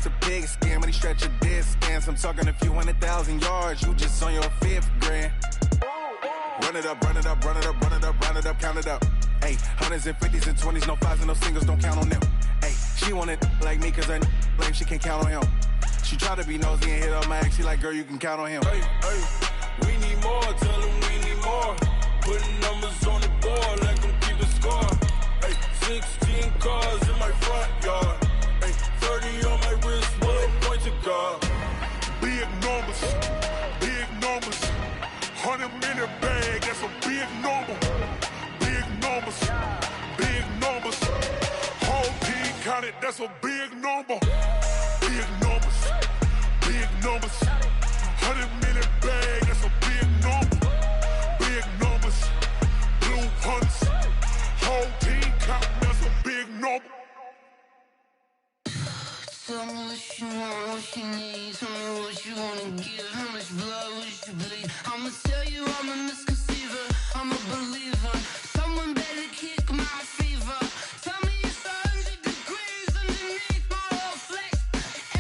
it's a pig skin. When he stretch your dead scans, I'm talking a few 100,000 yards. You just on your 5th grand. Run it up, run it up, run it up, run it up, run it up, count it up. Hey, hundreds and 50s and 20s, no 5s and no singles, don't count on them. Hey, she want it like me, cause her lame, she can't count on him. She try to be nosy and hit up my ex, she like, girl, you can count on him. Hey, we need more, tell them we need more. Putting numbers on the board, let them keep a score. Hey, 16 cars in my front yard. Hey, 30 on my wrist, bullet point to God. Big numbers, 100 minute bag, that's a big number. Big numbers, whole team counted, that's a big number. Big numbers, 100 minute bag, that's a big number. Big numbers, blue hunts, whole team counting, that's a big number. Tell me what you want, what you need. Tell me what you wanna give. How much blood would you bleed? I'ma tell you I'm a misconceiver. I'm a believer. Someone better kick my fever. Tell me it's 100 degrees underneath my whole flesh.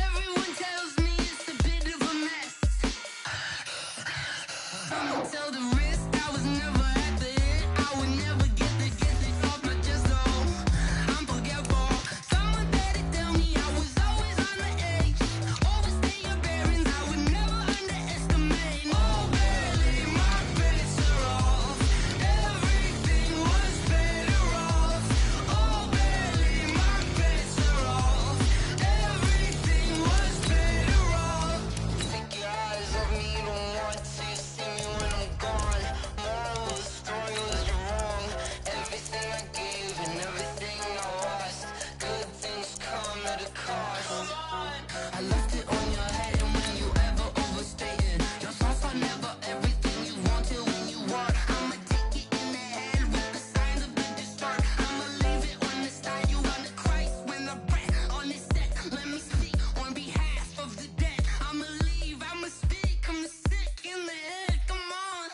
Everyone tells me it's a bit of a mess. I'ma tell the risk I was never at the end. I would never get this off my chest. Oh, I'm forgetful. Someone better tell me I was always on the edge. Overstay your bearings, I would never underestimate. Oh, barely, my bets are off. Everything was better off. Oh, barely, my bets are off. Everything was better off. Take your eyes off me, don't want to see me when I'm gone. Moral of the story was you're wrong. Everything I gave and everything I lost. Good things come at a cost. I left it on your head, and when you ever overstay it, your thoughts are never everything you want till when you want. I'ma take it in the head with the signs of the distort. I'ma leave it on the side. You on the Christ when the breath on this set. Let me speak on behalf of the dead. I'ma leave, I'ma speak. I'm sick in the head. Come on,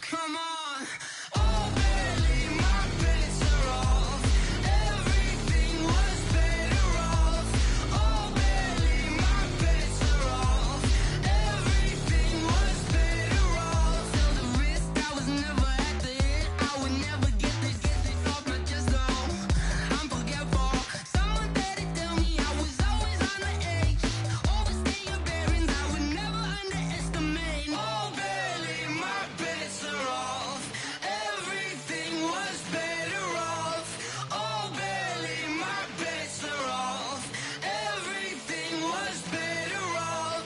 come on. Oh, barely, my bets are off. Everything was better off. Oh, barely, my bets are off. Everything was better off. Till the risk I was never at the end. I would never get this off my chest. Oh, I'm forgetful. Someone better tell me I was always on the edge. Overstay your bearings, I would never underestimate. Oh, barely, my bets are off. Everything was better off. Oh, barely, my bets are off. Everything was better off.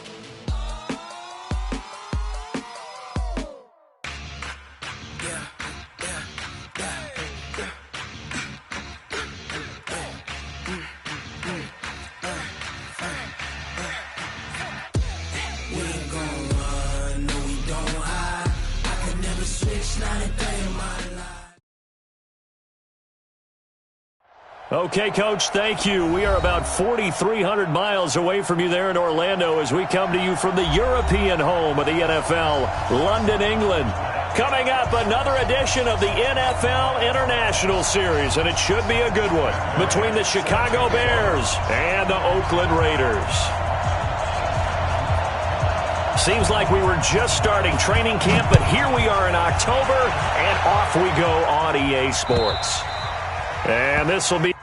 We ain't gon' run, no we don't hide. I could never switch, not a day in my life. Okay, Coach, thank you. We are about 4,300 miles away from you there in Orlando as we come to you from the European home of the NFL, London, England. Coming up, another edition of the NFL International Series, and it should be a good one, between the Chicago Bears and the Oakland Raiders. Seems like we were just starting training camp, but here we are in October, and off we go on EA Sports. And this will be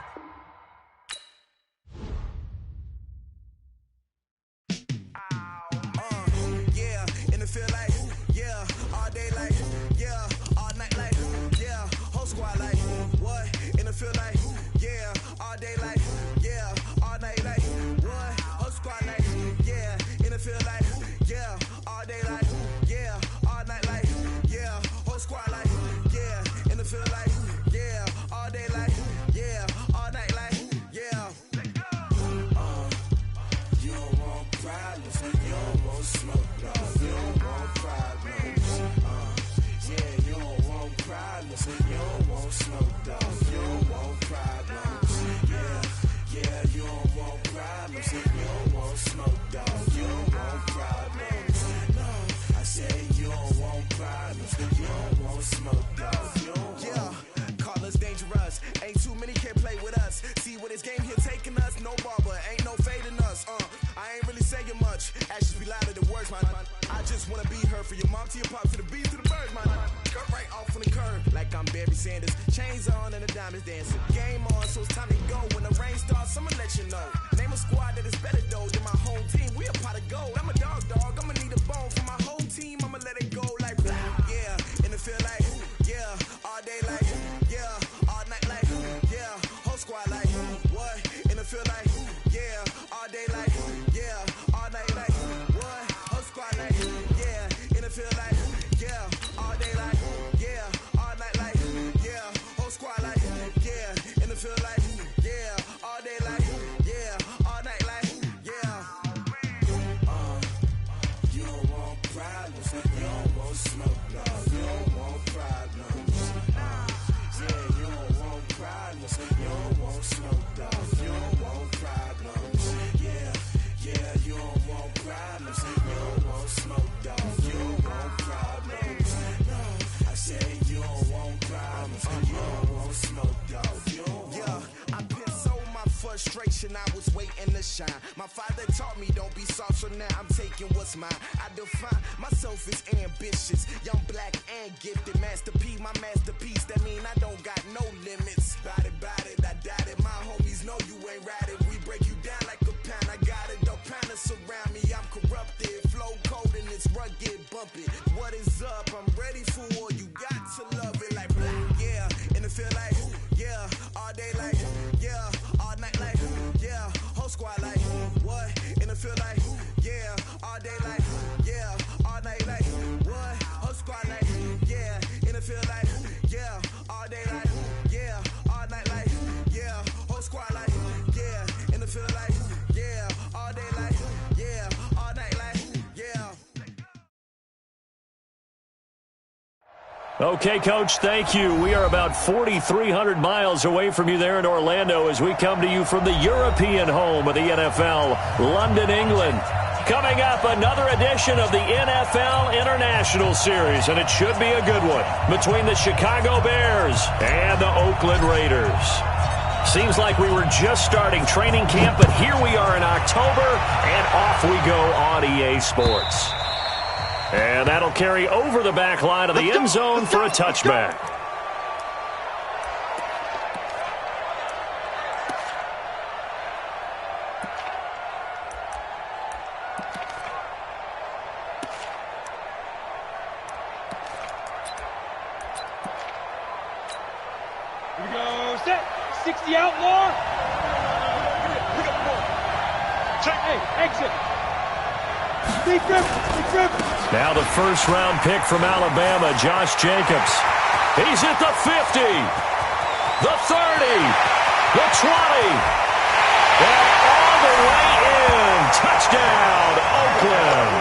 Yeah, in the field like, yeah, all day like, yeah, all night like, yeah, whole squad like, what? In the field like, yeah, all day like, yeah, all night like, what? Whole squad like, yeah, in the field like, yeah, all day like, yeah, all night like, yeah, whole squad like, yeah, in the field like, yeah, all day like, yeah, all night like, yeah. You don't want problems, you don't want smoke, dog. You don't want problems. Yeah, you don't want problems, you don't want smoke, dog. You don't want problems. Yeah. saying much. Actions be louder than words, man. I just wanna be her for your mom to your pop to the beat to the birds, man. Cut right off on the curb like I'm Barry Sanders. Chains on and the diamonds dancing. Game on, so it's time to go. When the rain starts, I'ma let you know. Name a squad that is better though than my home team. We a pot of gold. I'm a dog. I'ma need a bone for my whole team. I'ma let it go like yeah. And it feel like yeah. All day like yeah. All night like yeah. Whole squad like what? And it feel like yeah. All day like yeah. All night like what? Whole squad like yeah. And it feel like yeah. All day like yeah. All night like yeah. Whole squad like yeah. And it feel like yeah. All day like yeah. All night like yeah. You don't want problems. You don't want smoke. No, you don't want problems. Yeah, you don't want problems. You don't want smoke. No, you don't want problems. Yeah, you don't want problems. You don't want smoke. No, you don't want problems. No, I say you don't want problems. You don't want smoke. No, you don't want. Yeah, I've been so my frustration. I was waiting to shine. My father taught me don't be soft, so now I'm taking what's mine. I define myself as ambitious, young, black, and gifted. Master P, my masterpiece. That mean I don't got no limits. Bout it, I doubt it. My homies know you ain't ratted. We break you down like a pound. I got it, don't pound us around me. I'm corrupted, flow cold and it's rugged, bumpy. What is up? I'm ready for war. You got to love it like yeah. And it feel like yeah. All day like yeah. All night like yeah. Whole squad like what? And it feel like yeah. All day like yeah. All night like what? Whole squad like yeah. And it feel like yeah. All day like yeah. All night like yeah. Whole squad like yeah. And it feel like yeah. All day like yeah. All night like yeah. Okay, Coach, thank you. We are about 4,300 miles away from you there in Orlando as we come to you from the European home of the NFL, London, England. Coming up, another edition of the NFL International Series, and it should be a good one, between the Chicago Bears and the Oakland Raiders. Seems like we were just starting training camp, but here we are in October, and off we go on EA Sports. And that'll carry over the back line of the end zone for a touchback. Here we go, set, 60 outlaw. Check, hey, exit. Big grip. Now the first-round pick from Alabama, Josh Jacobs. He's at the 50, the 30, the 20, and all the way in. Touchdown, Oakland.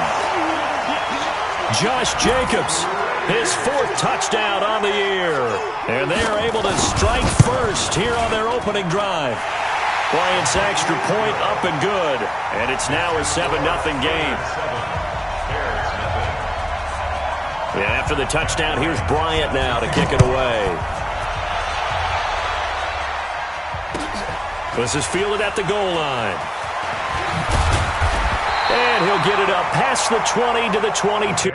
Josh Jacobs, his fourth touchdown on the year. And they are able to strike first here on their opening drive. Bryant's extra point up and good. And it's now a 7-0 game. And after the touchdown, here's Bryant now to kick it away. This is fielded at the goal line. And he'll get it up past the 20 to the 22.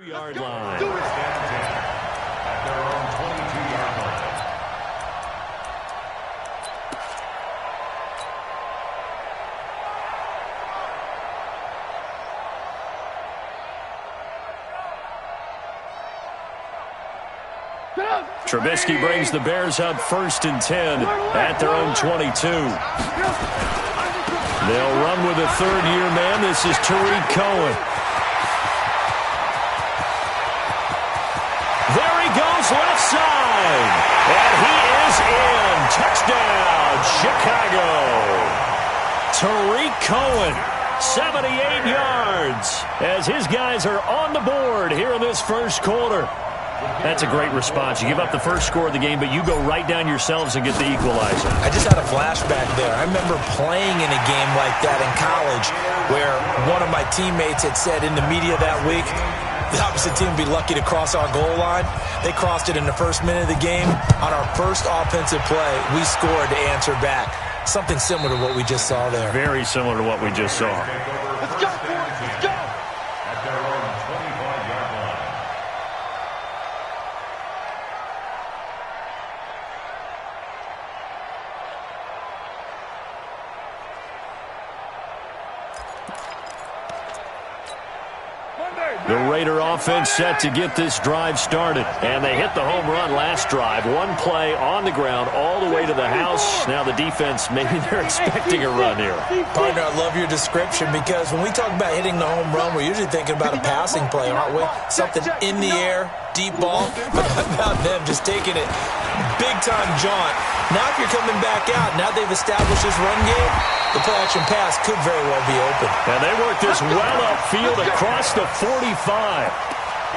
Yard line. At their own 22-yard line. Trubisky brings the Bears up 1st and 10 at their own 22. They'll run with a third-year man. This is Tariq Cohen. There he goes left side. And he is in. Touchdown, Chicago. Tariq Cohen, 78 yards, as his guys are on the board here in this first quarter. That's a great response. You give up the first score of the game, but you go right down yourselves and get the equalizer. I just had a flashback there. I remember playing in a game like that in college where one of my teammates had said in the media that week, The opposite team would be lucky to cross our goal line. They crossed it in the first minute of the game. On our first offensive play, we scored to answer back. Something similar to what we just saw there. Very similar to what we just saw. Let's go, boys. Let's go. At their own 25-yard line. The Raider offense set to get this drive started. And they hit the home run last drive. One play on the ground all the way to the house. Now the defense, maybe they're expecting a run here. Partner, I love your description because when we talk about hitting the home run, we're usually thinking about a passing play, aren't we? Something in the air, deep ball. But how about them just taking it big-time jaunt? Now if you're coming back out, now they've established this run game, the play-action pass could very well be open. And they work this well upfield across the 45.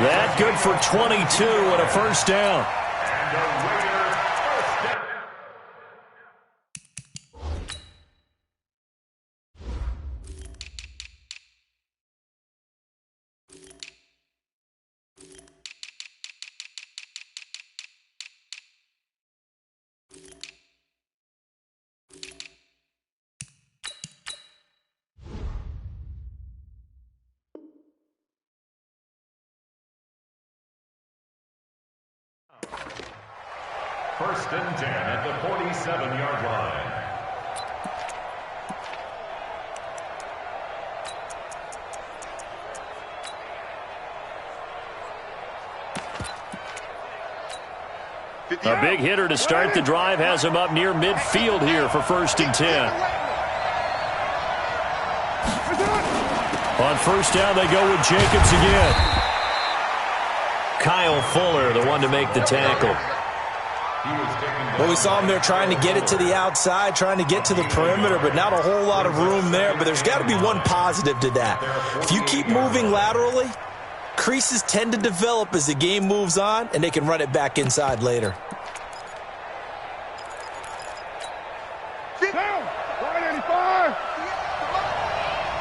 That good for 22 and a first down. And a Raider first down. First and 10 at the 47-yard line. A big hitter to start the drive has him up near midfield here for first and 10. On first down, they go with Jacobs again. Kyle Fuller, the one to make the tackle. Well, we saw him there trying to get it to the outside, trying to get to the perimeter, but not a whole lot of room there. But there's got to be one positive to that. If you keep moving laterally, creases tend to develop as the game moves on, and they can run it back inside later. Down. 185.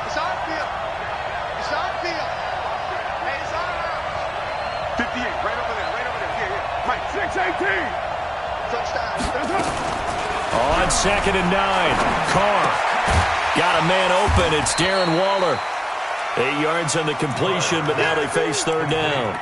It's on field. It's on field. Hey, it's on. 58, right over there. Yeah. Right, 618. Touchdown. On second and 9, Carr got a man open. It's Darren Waller. 8 yards on the completion, but now they face third down.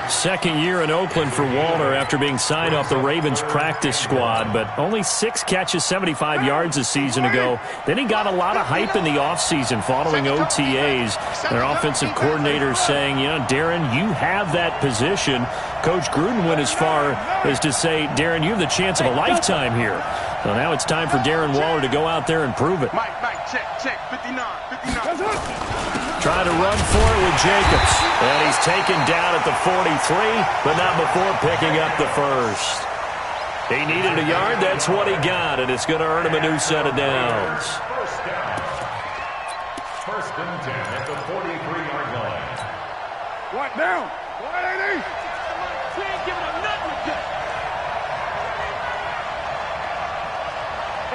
Second year in Oakland for Waller after being signed off the Ravens practice squad, but only 6 catches, 75 yards a season ago. Then he got a lot of hype in the offseason following OTAs. Their offensive coordinator saying, you know, Darren, you have that position. Coach Gruden went as far as to say, Darren, you have the chance of a lifetime here. So now it's time for Darren Waller to go out there and prove it. Mike, check. 59. Trying to run for it with Jacobs. And he's taken down at the 43, but not before picking up the first. He needed a yard. That's what he got, and it's going to earn him a new set of downs. First down. First and 10 at the 43-yard line. What now? 180. He ain't giving him nothing to do.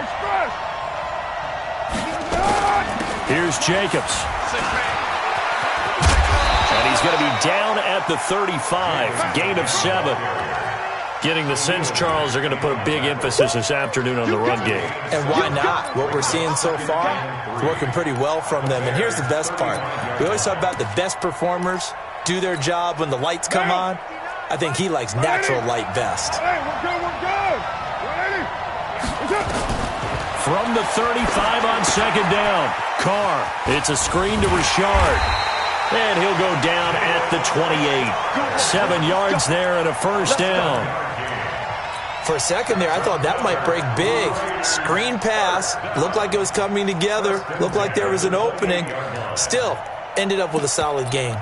Express. Here's Jacobs. And he's going to be down at the 35. Gain of 7. Getting the sense, Charles, they're going to put a big emphasis this afternoon on the run game. And why not? What we're seeing so far is working pretty well from them. And here's the best part. We always talk about the best performers do their job when the lights come on. I think he likes natural light best. Hey, we're good. 180. What's up? From the 35 on second down, Carr. It's a screen to Richard. And he'll go down at the 28. 7 yards there and a first down. For a second there, I thought that might break big. Screen pass. Looked like it was coming together. Looked like there was an opening. Still, ended up with a solid gain.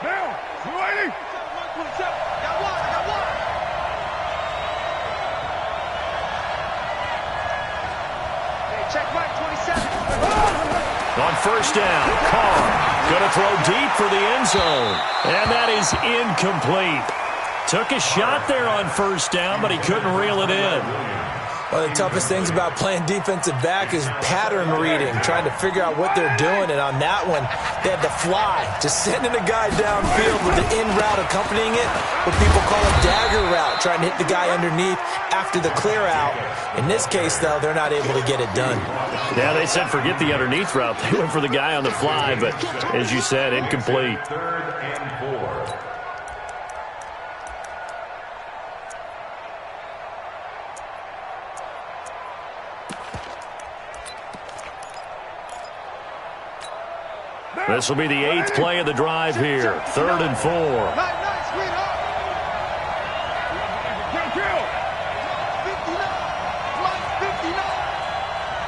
Now, 280. Check right, 27. On first down, Carr going to throw deep for the end zone. And that is incomplete. Took a shot there on first down, but he couldn't reel it in. One of the toughest things about playing defensive back is pattern reading, trying to figure out what they're doing. And on that one, they had the fly, just sending a guy downfield with the in route accompanying it, what people call a dagger route, trying to hit the guy underneath after the clear out. In this case, though, they're not able to get it done. Yeah, they said forget the underneath route. They went for the guy on the fly, but as you said, incomplete. 3rd and 4. This will be the 8th play of the drive here. 3rd and 4. Nice, sweetheart. 59. Mike, 59.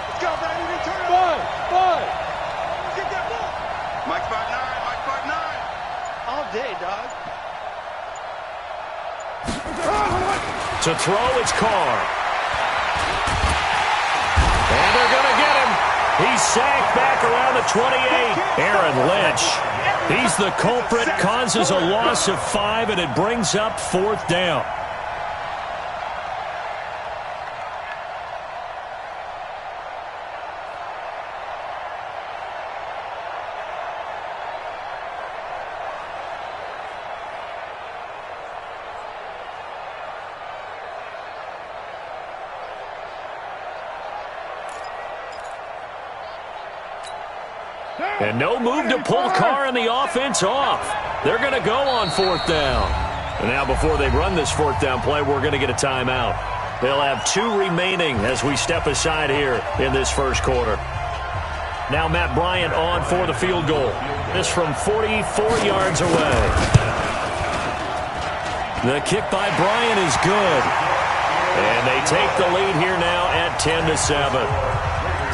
Let's go, baby. They turn it on. Let's get that ball. Mike 5'9". Mike 5'9". All day, dog. To throw, it's Carr. And they're going to get him. He's sacked back around the 28. Aaron Lynch, he's the culprit, causes a loss of 5, and it brings up 4th down. And no move to pull Carr and the offense off. They're going to go on 4th down. And now before they run this 4th down play, we're going to get a timeout. They'll have 2 remaining as we step aside here in this first quarter. Now Matt Bryant on for the field goal. This from 44 yards away. The kick by Bryant is good. And they take the lead here now at 10-7.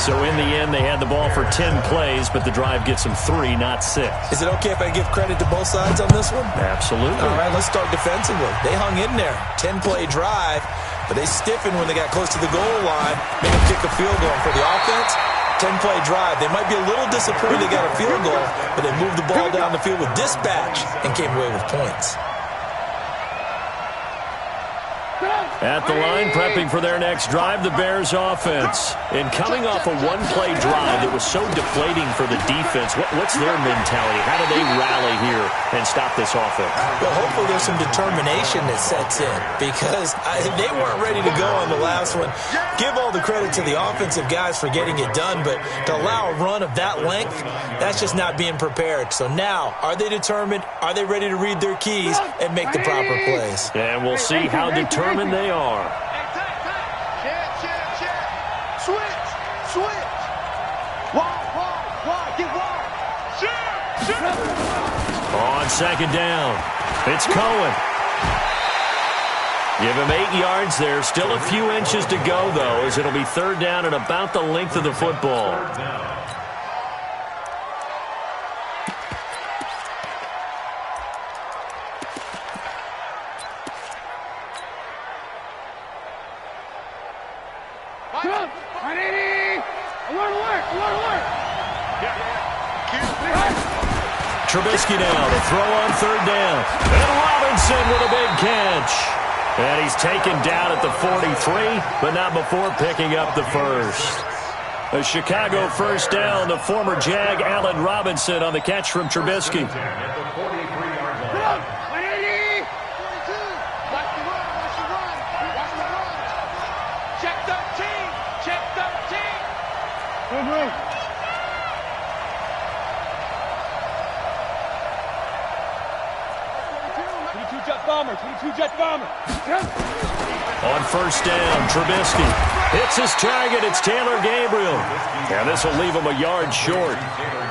So in the end, they had the ball for 10 plays, but the drive gets them 3, not 6. Is it okay if I give credit to both sides on this one? Absolutely. All right, let's start defensively. They hung in there. 10-play drive, but they stiffened when they got close to the goal line, made them kick a field goal. For the offense, 10-play drive. They might be a little disappointed they got a field goal, but they moved the ball down the field with dispatch and came away with points. At the line, prepping for their next drive, the Bears offense. And coming off a one-play drive that was so deflating for the defense, what's their mentality? How do they rally here and stop this offense? Well, hopefully there's some determination that sets in because they weren't ready to go on the last one. Give all the credit to the offensive guys for getting it done, but to allow a run of that length, that's just not being prepared. So now, are they determined? Are they ready to read their keys and make the proper plays? And we'll see how determined they are. Switch. Wide. Get wide. On 2nd down, it's Cohen. Give him 8 yards there. Still a few inches to go, though, as it'll be 3rd down and about the length of the football. Trubisky now to throw on 3rd down. And Robinson with a big catch. And he's taken down at the 43, but not before picking up the first. A Chicago first down. The former Jag, Allen Robinson, on the catch from Trubisky. Jet bomber. On 1st down, Trubisky hits his target. It's Taylor Gabriel. And this will leave him a yard short.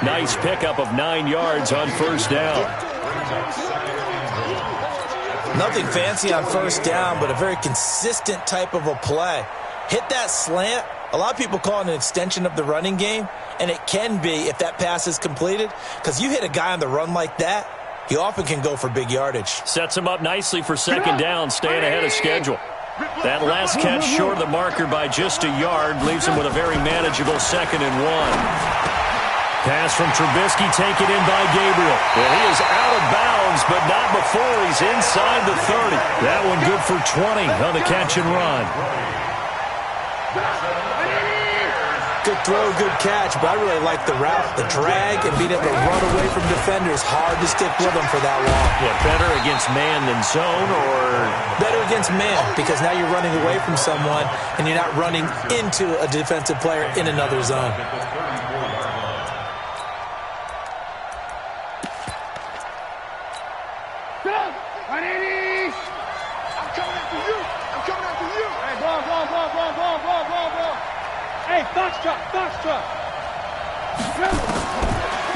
Nice pickup of 9 yards on 1st down. Nothing fancy on 1st down, but a very consistent type of a play. Hit that slant. A lot of people call it an extension of the running game, and it can be if that pass is completed, because you hit a guy on the run like that, he often can go for big yardage. Sets him up nicely for 2nd down, staying ahead of schedule. That last catch short of the marker by just a yard leaves him with a very manageable 2nd and 1. Pass from Trubisky taken in by Gabriel. Well, he is out of bounds, but not before he's inside the 30. That one good for 20 on the catch and run. good throw, good catch, but I really like the route, the drag, and being able to run away from defenders. Hard to stick with them for that long. Yeah, better against man than zone, or? Better against man, because now you're running away from someone, and you're not running into a defensive player in another zone.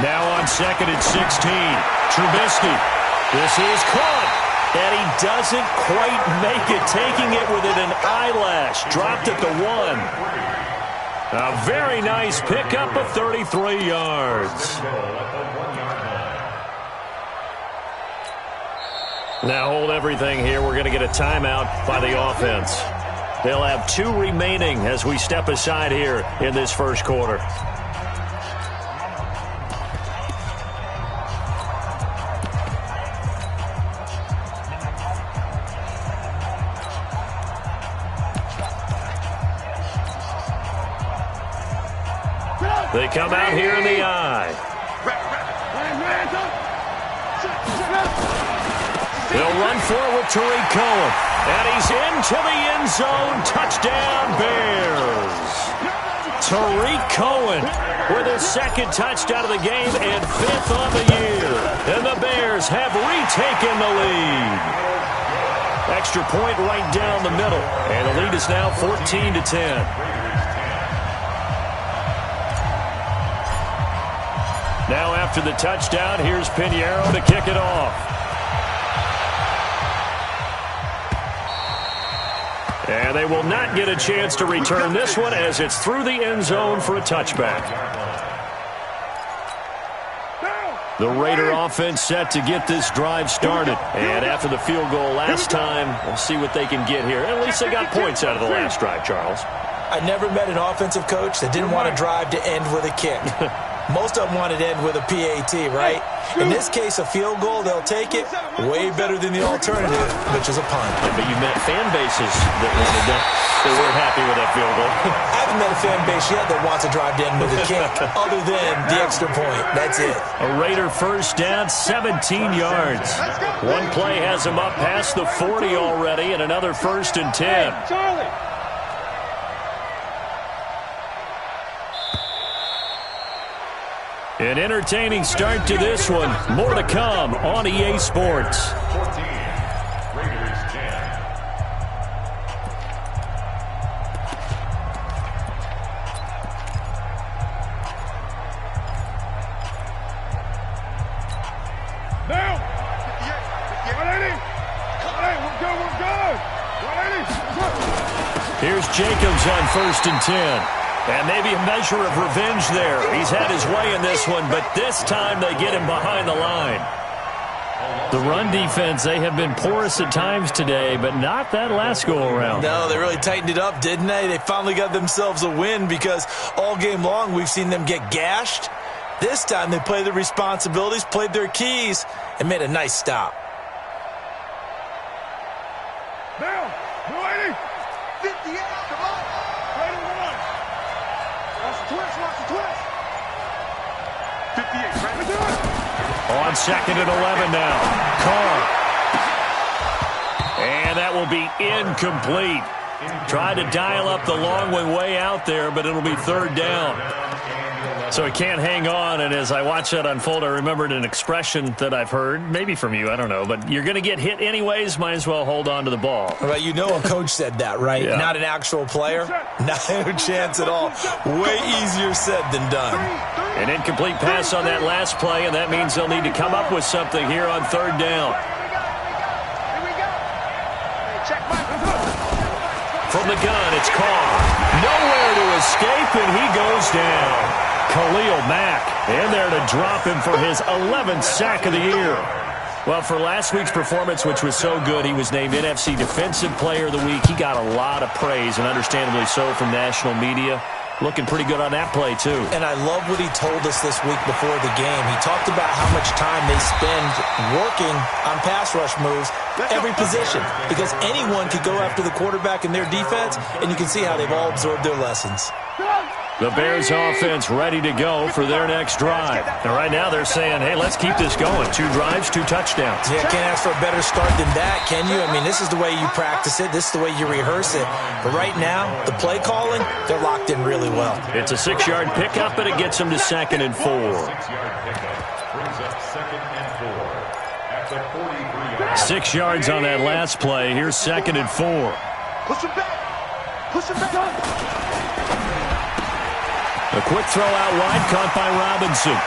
Now on second and 16, Trubisky. This is caught, and he doesn't quite make it, taking it within an eyelash. Dropped at the 1. A very nice pickup of 33 yards. Now hold everything here. We're going to get a timeout by the offense. They'll have 2 remaining as we step aside here in this first quarter. They come out here in the eye. They'll run forward to Tariq Cohen. And he's into the end zone. Touchdown, Bears. Tariq Cohen with his second touchdown of the game and 5th on the year. And the Bears have retaken the lead. Extra point right down the middle. And the lead is now 14-10. Now after the touchdown, here's Pinheiro to kick it off. And they will not get a chance to return this one as it's through the end zone for a touchback. The Raider offense set to get this drive started. And after the field goal last time, we'll see what they can get here. At least they got points out of the last drive, Charles. I never met an offensive coach that didn't want a drive to end with a kick. Most of them want it to end with a PAT, right? In this case, a field goal, they'll take it. Way better than the alternative, which is a punt. Yeah, but you met fan bases that wanted that. They weren't happy with that field goal. I haven't met a fan base yet that wants a drive to end with a kick, other than the extra point. That's it. A Raider first down, 17 yards. One play has them up past the 40 already, and another 1st and 10. Charlie. An entertaining start to this one. More to come on EA Sports. 14, Raiders 10. Now. 180. 180. We're good. Here's Jacobs on 1st and 10. And maybe a measure of revenge there. He's had his way in this one, but this time they get him behind the line. The run defense, they have been porous at times today, but not that last go-around. No, they really tightened it up, didn't they? They finally got themselves a win because all game long we've seen them get gashed. This time they played their responsibilities, played their keys, and made a nice stop. Now. 180. 58. Come on. Right on. Watch the twist. Watch the twist. 58. Right to it. On 2nd and 11 now. Carr. And that will be incomplete. Tried to dial up the long one way out there, but it'll be 3rd down. So he can't hang on, and as I watch that unfold, I remembered an expression that I've heard, maybe from you, I don't know, but you're going to get hit anyways, might as well hold on to the ball. Well, you know a coach said that, right? Yeah. Not an actual player. No chance at all. Way easier said than done. An incomplete pass on that last play, and that means they'll need to come up with something here on 3rd down. From the gun, it's Carr. Nowhere to escape, and he goes down. Khalil Mack in there to drop him for his 11th sack of the year. Well, for last week's performance, which was so good, he was named NFC Defensive Player of the Week. He got a lot of praise, and understandably so, from national media. Looking pretty good on that play, too. And I love what he told us this week before the game. He talked about how much time they spend working on pass rush moves, every position, because anyone could go after the quarterback in their defense, and you can see how they've all absorbed their lessons. The Bears offense ready to go for their next drive. And right now they're saying, hey, let's keep this going. 2 drives, 2 touchdowns. Yeah, can't ask for a better start than that, can you? I mean, this is the way you practice it. This is the way you rehearse it. But right now, the play calling, they're locked in really well. It's a 6-yard pickup, and it gets them to 2nd and 4. 6-yard pickup brings up 2nd and 4 at the 43-yard. 6 yards on that last play. Here's 2nd and 4. Push him back. Push him back. A quick throw out wide, caught by Robinson.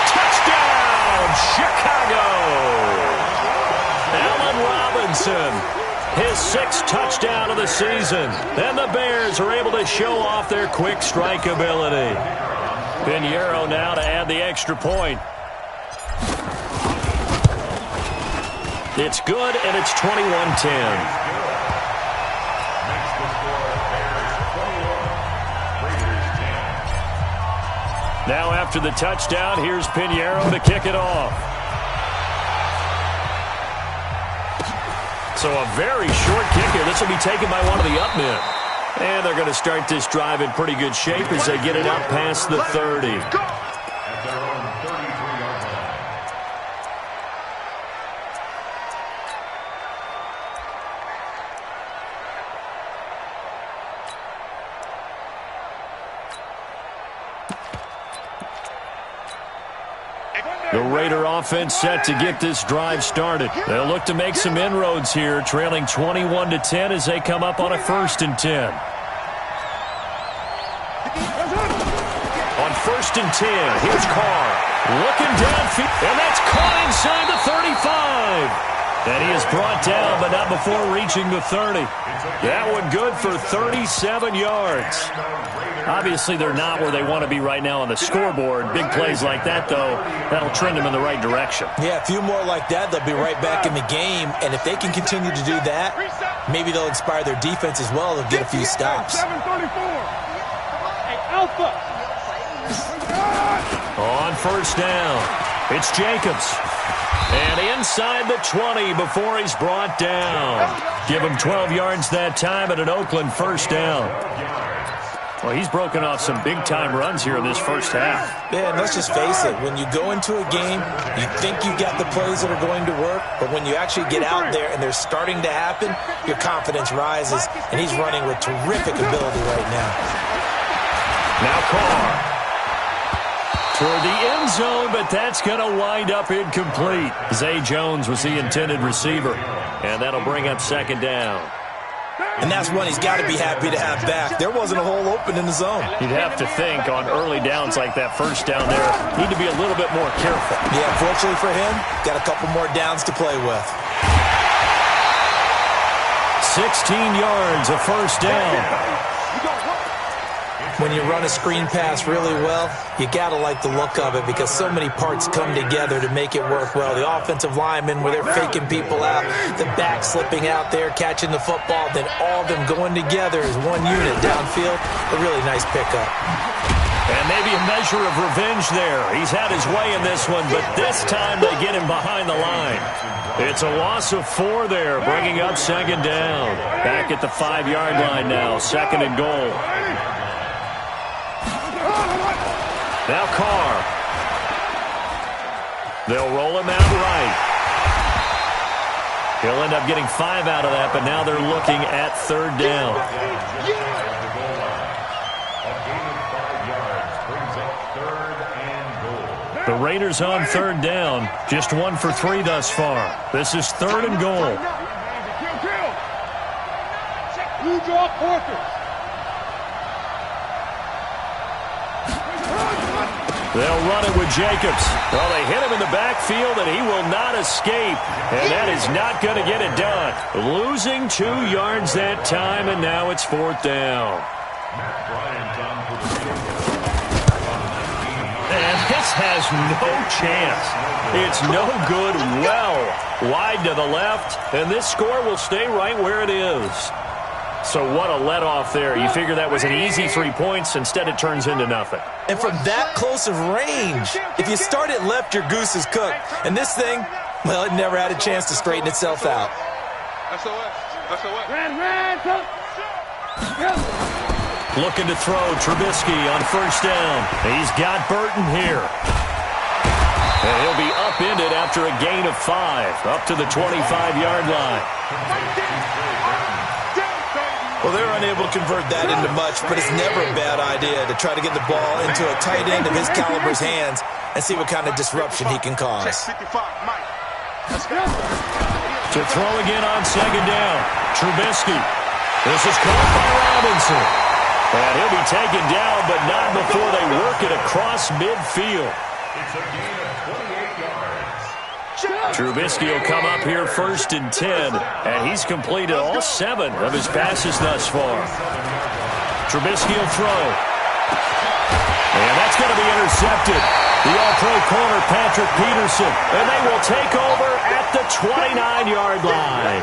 Touchdown, Chicago! Allen Robinson, his 6th touchdown of the season. And the Bears are able to show off their quick strike ability. Pinheiro now to add the extra point. It's good, and it's 21-10. Now after the touchdown, here's Pinheiro to kick it off. So a very short kick here. This will be taken by one of the up men. And they're going to start this drive in pretty good shape as they get it out past the 30. At their own 33-yard line. The Raider offense set to get this drive started. They'll look to make some inroads here, trailing 21-10 as they come up on a 1st and 10. On 1st and 10, here's Carr. Looking downfield, and that's caught inside the 35. And he is brought down, but not before reaching the 30. That one good for 37 yards. Obviously, they're not where they want to be right now on the scoreboard. Big plays like that, though, that'll trend them in the right direction. Yeah, a few more like that, they'll be right back in the game. And if they can continue to do that, maybe they'll inspire their defense as well to get a few stops. 734. Hey, Alpha. On 1st down, it's Jacobs. And inside the 20 before he's brought down. Give him 12 yards that time at an Oakland 1st down. Well, he's broken off some big-time runs here in this first half. Yeah, and let's just face it. When you go into a game, you think you got the plays that are going to work, but when you actually get out there and they're starting to happen, your confidence rises, and he's running with terrific ability right now. Now Carr. Toward the end zone, but that's going to wind up incomplete. Zay Jones was the intended receiver, and that'll bring up 2nd down. And that's one he's got to be happy to have back. There wasn't a hole open in the zone. You'd have to think on early downs like that 1st down there, need to be a little bit more careful. Yeah, fortunately for him, got a couple more downs to play with. 16 yards, a 1st down. When you run a screen pass really well, you got to like the look of it because so many parts come together to make it work well. The offensive linemen, where they're faking people out, the back slipping out there, catching the football, then all of them going together as one unit downfield. A really nice pickup. And maybe a measure of revenge there. He's had his way in this one, but this time they get him behind the line. It's a loss of 4 there, bringing up 2nd down. Back at the 5-yard line now, 2nd and goal. Now Carr. They'll roll him out right. He'll end up getting 5 out of that, but now they're looking at 3rd down. The Raiders on 3rd down. Just 1 for 3 thus far. This is 3rd and goal. Blue draw Porter. They'll run it with Jacobs. Well, they hit him in the backfield, and he will not escape. And that is not going to get it done. Losing 2 yards that time, and now it's 4th down. And this has no chance. It's no good. Well, wide to the left, and this score will stay right where it is. So what a let-off there. You figure that was an easy 3 points. Instead, it turns into nothing. And from that close of range, if you start it left, your goose is cooked. And this thing, well, it never had a chance to straighten itself out. SOS. That's a what? Looking to throw Trubisky on first down. He's got Burton here. And he'll be upended after a gain of 5, up to the 25-yard line. Well, they're unable to convert that into much, but it's never a bad idea to try to get the ball into a tight end of his caliber's hands and see what kind of disruption he can cause. To throw again on second down. Trubisky. This is caught by Robinson. And he'll be taken down, but not before they work it across midfield. It's a gain of 28 yards. Trubisky will come up here first and 10, and he's completed all 7 of his passes thus far. Trubisky will throw. And that's going to be intercepted. The all-pro corner, Patrick Peterson. And they will take over at the 29-yard line.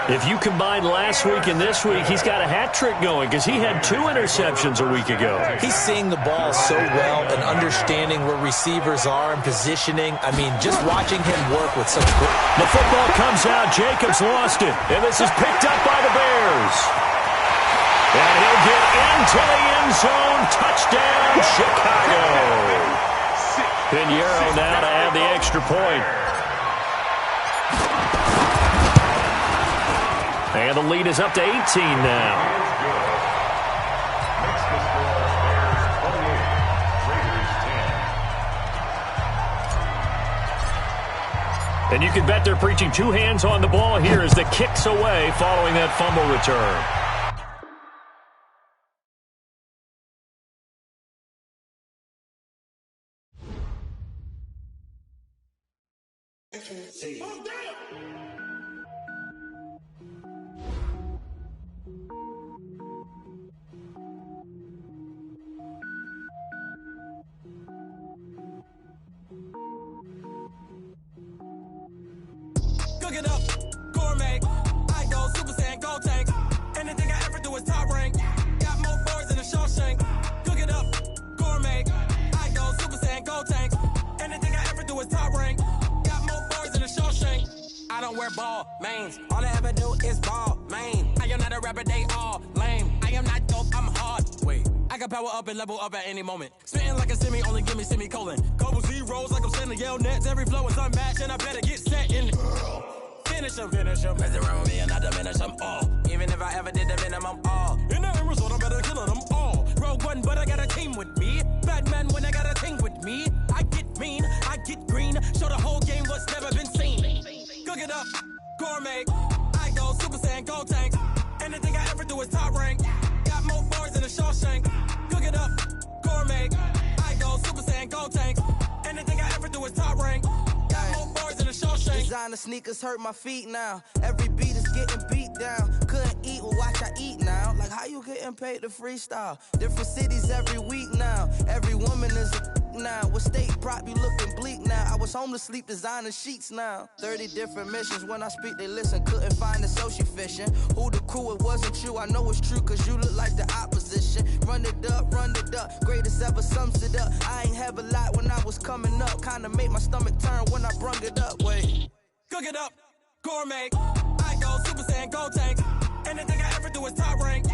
If you combine last week and this week, he's got a hat trick going because he had 2 interceptions a week ago. He's seeing the ball so well and understanding where receivers are and positioning. I mean, just watching him work with such good... The football comes out. Jacobs lost it. And this is picked up by the Bears. And he'll get into the end zone. Touchdown, Chicago. Pinheiro now to add the extra point. And the lead is up to 18 now. Makes the score Bears 28, Raiders 10. And you can bet they're preaching 2 hands on the ball here as the kick's away following that fumble return. Cook it up, gourmet. I go Super Saiyan, go tank. Anything I ever do is top rank. Got more boys than a Shawshank. Cook it up, gourmet. I go Super Saiyan, go tank. Anything I ever do is top rank. Got more boys than a Shawshank. I don't wear ball mains. All I ever do is ball main. I am not a rapper, they all lame. I am not dope, I'm hard. Wait, I can power up and level up at any moment. Spitting like a semi, only give me semicolon. Couple zeros like I'm sending yell nets. Every flow is unmatched and I better get set in. Finish him. Mess around with me and I diminish them all. Even if I ever did the minimum all. In the end result, I'm better killing them all. Rogue One, but I got a team with me. Batman when I got a team with me. I get mean, I get green. Show the whole game what's never been seen. Cook it up, gourmet. I go Super Saiyan, go tank. Anything I ever do is top rank. Got more bars than a Shawshank. Cook it up, gourmet. I go Super Saiyan, go tank. Anything I ever do is top rank. Got more bars than a Shawshank. Designer sneakers hurt my feet now. Every beat is getting beat down. Couldn't eat, well watch I eat now. Like how you getting paid to freestyle? Different cities every week now. Every woman is a now. With state prop, you looking bleak now. I was home to sleep, designer sheets now. 30 different missions. When I speak, they listen. Couldn't find it, so she fishing. Who the crew, it wasn't you. I know it's true, cause you look like the opposition. Run it up. Greatest ever sums it up. I ain't have a lot when I was coming up. Kinda made my stomach turn when I brung it up. Wait. Cook it up, gourmet. I go Super Saiyan, go tank. Anything I ever do is top rank.